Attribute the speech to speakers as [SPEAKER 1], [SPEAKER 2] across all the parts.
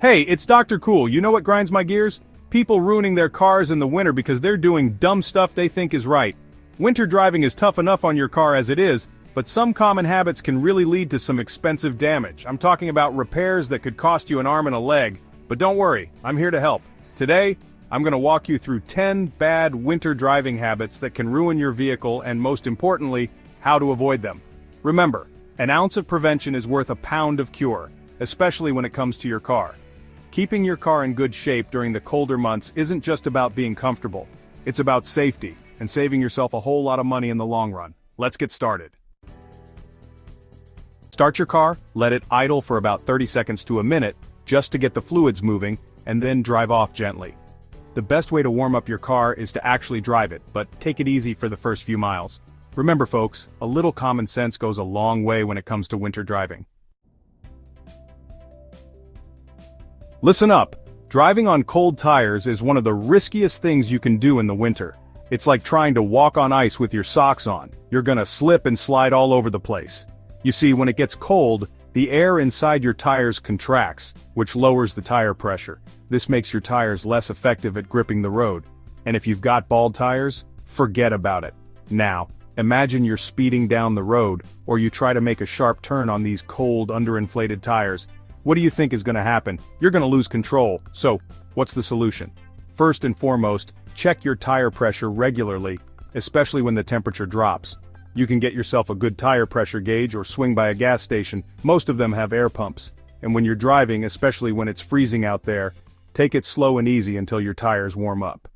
[SPEAKER 1] Hey, it's Dr. Cool. You know what grinds my gears? People ruining their cars in the winter because they're doing dumb stuff they think is right. Winter driving is tough enough on your car as it is, but some common habits can really lead to some expensive damage. I'm talking about repairs that could cost you an arm and a leg. But don't worry, I'm here to help. Today, I'm going to walk you through 10 bad winter driving habits that can ruin your vehicle and, most importantly, how to avoid them. Remember, an ounce of prevention is worth a pound of cure, especially when it comes to your car. Keeping your car in good shape during the colder months isn't just about being comfortable. It's about safety and saving yourself a whole lot of money in the long run. Let's get started. Start your car, let it idle for about 30 seconds to a minute, just to get the fluids moving, and then drive off gently. The best way to warm up your car is to actually drive it, but take it easy for the first few miles. Remember folks, a little common sense goes a long way when it comes to winter driving. Listen up, driving on cold tires is one of the riskiest things you can do in the winter. It's like trying to walk on ice with your socks on. You're gonna slip and slide all over the place. You see, when it gets cold, the air inside your tires contracts, which lowers the tire pressure. This makes your tires less effective at gripping the road. And if you've got bald tires, forget about it. Now, imagine you're speeding down the road, or you try to make a sharp turn on these cold, underinflated tires. What do you think is going to happen? You're going to lose control. So, what's the solution? First and foremost, check your tire pressure regularly, especially when the temperature drops. You can get yourself a good tire pressure gauge or swing by a gas station. Most of them have air pumps. And when you're driving, especially when it's freezing out there, take it slow and easy until your tires warm up.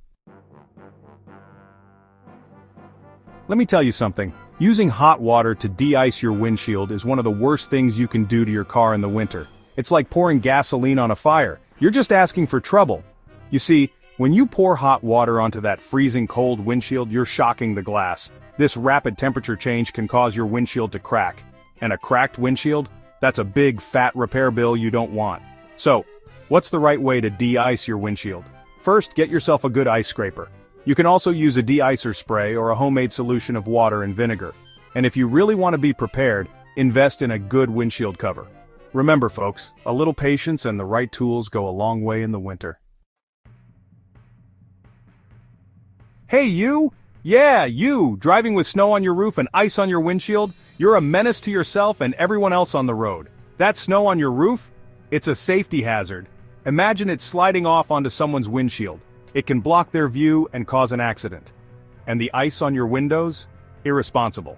[SPEAKER 1] Let me tell you something. Using hot water to de-ice your windshield is one of the worst things you can do to your car in the winter. It's like pouring gasoline on a fire. You're just asking for trouble. You see, when you pour hot water onto that freezing cold windshield, you're shocking the glass. This rapid temperature change can cause your windshield to crack. And a cracked windshield? That's a big, fat repair bill you don't want. So, what's the right way to de-ice your windshield? First, get yourself a good ice scraper. You can also use a de-icer spray or a homemade solution of water and vinegar. And if you really want to be prepared, invest in a good windshield cover. Remember folks, a little patience and the right tools go a long way in the winter. Hey you! Yeah, you! Driving with snow on your roof and ice on your windshield? You're a menace to yourself and everyone else on the road. That snow on your roof? It's a safety hazard. Imagine it sliding off onto someone's windshield. It can block their view and cause an accident. And the ice on your windows? Irresponsible.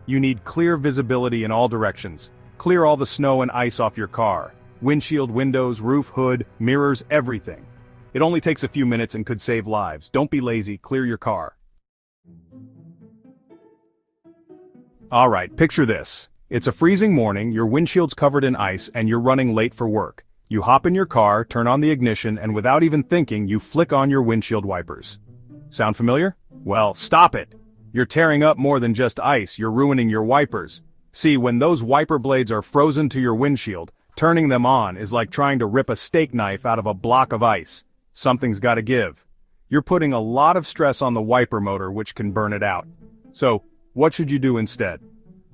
[SPEAKER 1] You need clear visibility in all directions. Clear all the snow and ice off your car. Windshield, windows, roof, hood, mirrors, everything. It only takes a few minutes and could save lives. Don't be lazy, clear your car. Alright, picture this. It's a freezing morning, your windshield's covered in ice, and you're running late for work. You hop in your car, turn on the ignition, and without even thinking, you flick on your windshield wipers. Sound familiar? Well, stop it! You're tearing up more than just ice, you're ruining your wipers. See, when those wiper blades are frozen to your windshield, turning them on is like trying to rip a steak knife out of a block of ice. Something's gotta give. You're putting a lot of stress on the wiper motor, which can burn it out. So, what should you do instead?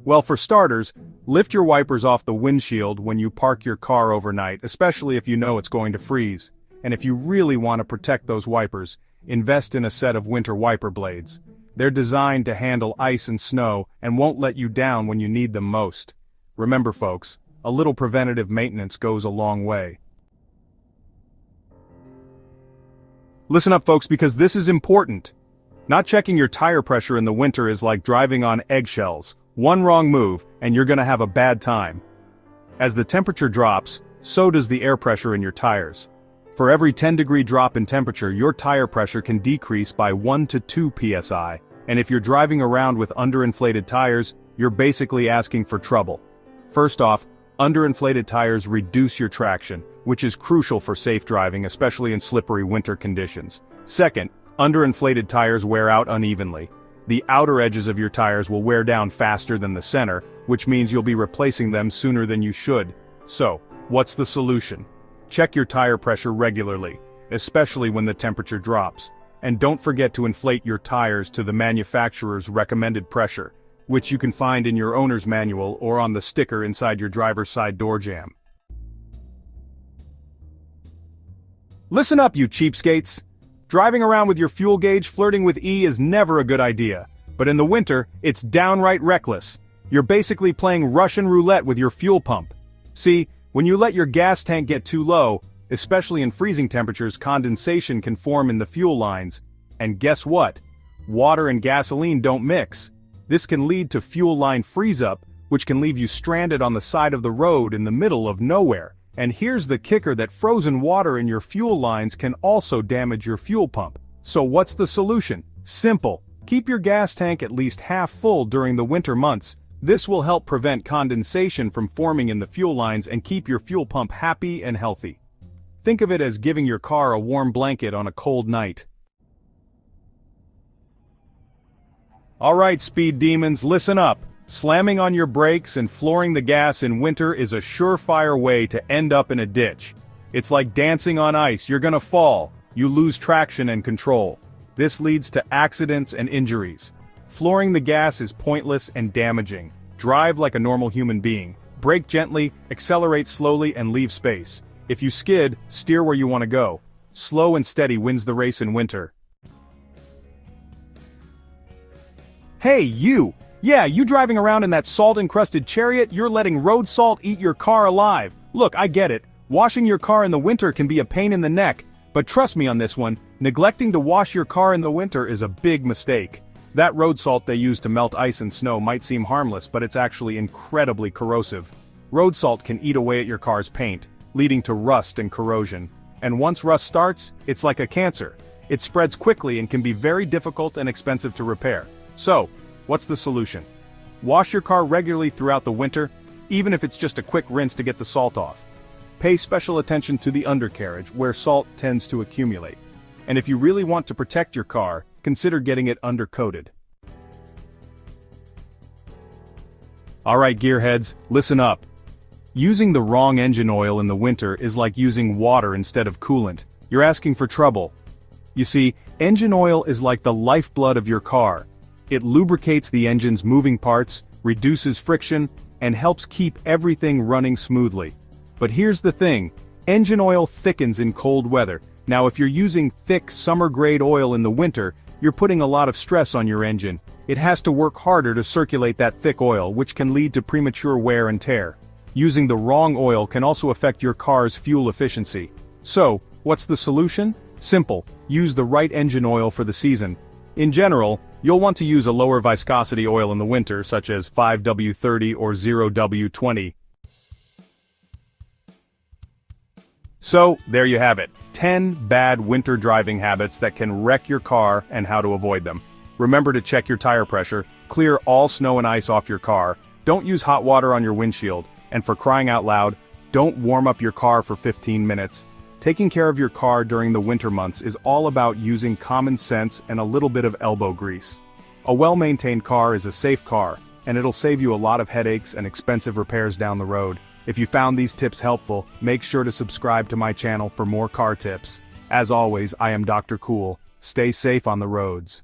[SPEAKER 1] Well, for starters, lift your wipers off the windshield when you park your car overnight, especially if you know it's going to freeze. And if you really want to protect those wipers, invest in a set of winter wiper blades. They're designed to handle ice and snow and won't let you down when you need them most. Remember folks, a little preventative maintenance goes a long way. Listen up folks, because this is important. Not checking your tire pressure in the winter is like driving on eggshells. One wrong move, and you're gonna have a bad time. As the temperature drops, so does the air pressure in your tires. For every 10-degree drop in temperature, your tire pressure can decrease by 1 to 2 psi, and if you're driving around with underinflated tires, you're basically asking for trouble. First off, underinflated tires reduce your traction, which is crucial for safe driving, especially in slippery winter conditions. Second, underinflated tires wear out unevenly. The outer edges of your tires will wear down faster than the center, which means you'll be replacing them sooner than you should. So, what's the solution? Check your tire pressure regularly, especially when the temperature drops. And don't forget to inflate your tires to the manufacturer's recommended pressure, which you can find in your owner's manual or on the sticker inside your driver's side door jamb. Listen up, you cheapskates. Driving around with your fuel gauge flirting with E is never a good idea, but in the winter, it's downright reckless. You're basically playing Russian roulette with your fuel pump. See, when you let your gas tank get too low, especially in freezing temperatures, condensation can form in the fuel lines. And guess what? Water and gasoline don't mix. This can lead to fuel line freeze-up, which can leave you stranded on the side of the road in the middle of nowhere. And here's the kicker, that frozen water in your fuel lines can also damage your fuel pump. So what's the solution? Simple. Keep your gas tank at least half full during the winter months. This will help prevent condensation from forming in the fuel lines and keep your fuel pump happy and healthy. Think of it as giving your car a warm blanket on a cold night. Alright, speed demons, listen up. Slamming on your brakes and flooring the gas in winter is a surefire way to end up in a ditch. It's like dancing on ice, you're gonna fall, you lose traction and control. This leads to accidents and injuries. Flooring the gas is pointless and damaging. Drive like a normal human being. Brake gently, accelerate slowly, and leave space. If you skid, steer where you want to go. Slow and steady wins the race in winter. Hey, you! Yeah, you driving around in that salt-encrusted chariot, you're letting road salt eat your car alive. Look, I get it. Washing your car in the winter can be a pain in the neck, but trust me on this one, neglecting to wash your car in the winter is a big mistake. That road salt they use to melt ice and snow might seem harmless, but it's actually incredibly corrosive. Road salt can eat away at your car's paint, leading to rust and corrosion. And once rust starts, it's like a cancer. It spreads quickly and can be very difficult and expensive to repair. So, what's the solution? Wash your car regularly throughout the winter, even if it's just a quick rinse to get the salt off. Pay special attention to the undercarriage, where salt tends to accumulate. And if you really want to protect your car, consider getting it undercoated. Alright gearheads, listen up. Using the wrong engine oil in the winter is like using water instead of coolant. You're asking for trouble. You see, engine oil is like the lifeblood of your car. It lubricates the engine's moving parts, reduces friction, and helps keep everything running smoothly. But here's the thing, engine oil thickens in cold weather. Now if you're using thick summer-grade oil in the winter, you're putting a lot of stress on your engine. It has to work harder to circulate that thick oil, which can lead to premature wear and tear. Using the wrong oil can also affect your car's fuel efficiency. So, what's the solution? Simple, use the right engine oil for the season. In general, you'll want to use a lower viscosity oil in the winter, such as 5W30 or 0W20. So, there you have it. 10 bad winter driving habits that can wreck your car and how to avoid them. Remember to check your tire pressure, clear all snow and ice off your car, don't use hot water on your windshield, and for crying out loud, don't warm up your car for 15 minutes. Taking care of your car during the winter months is all about using common sense and a little bit of elbow grease. A well-maintained car is a safe car, and it'll save you a lot of headaches and expensive repairs down the road. If you found these tips helpful, make sure to subscribe to my channel for more car tips. As always, I am Dr. Cool. Stay safe on the roads.